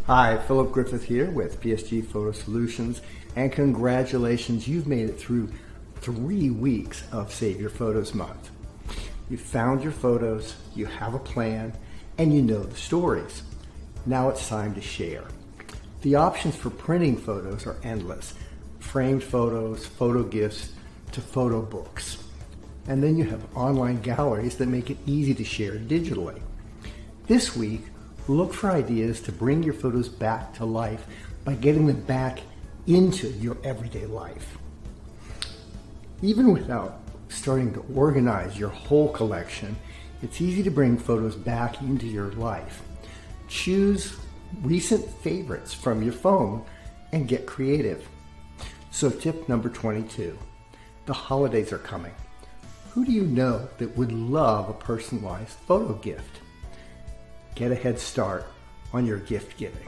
Hi, Philip Griffith here with PSG Photo Solutions, and congratulations, you've made it through 3 weeks of Save Your Photos Month. You found your photos, you have a plan, and you know the stories. Now it's time to share. The options for printing photos are endless. Framed photos, photo gifts, to photo books. And then you have online galleries that make it easy to share digitally. This week, look for ideas to bring your photos back to life by getting them back into your everyday life. Even without starting to organize your whole collection, it's easy to bring photos back into your life. Choose recent favorites from your phone and get creative. So tip number 22, the holidays are coming. Who do you know that would love a personalized photo gift? Get a head start on your gift giving.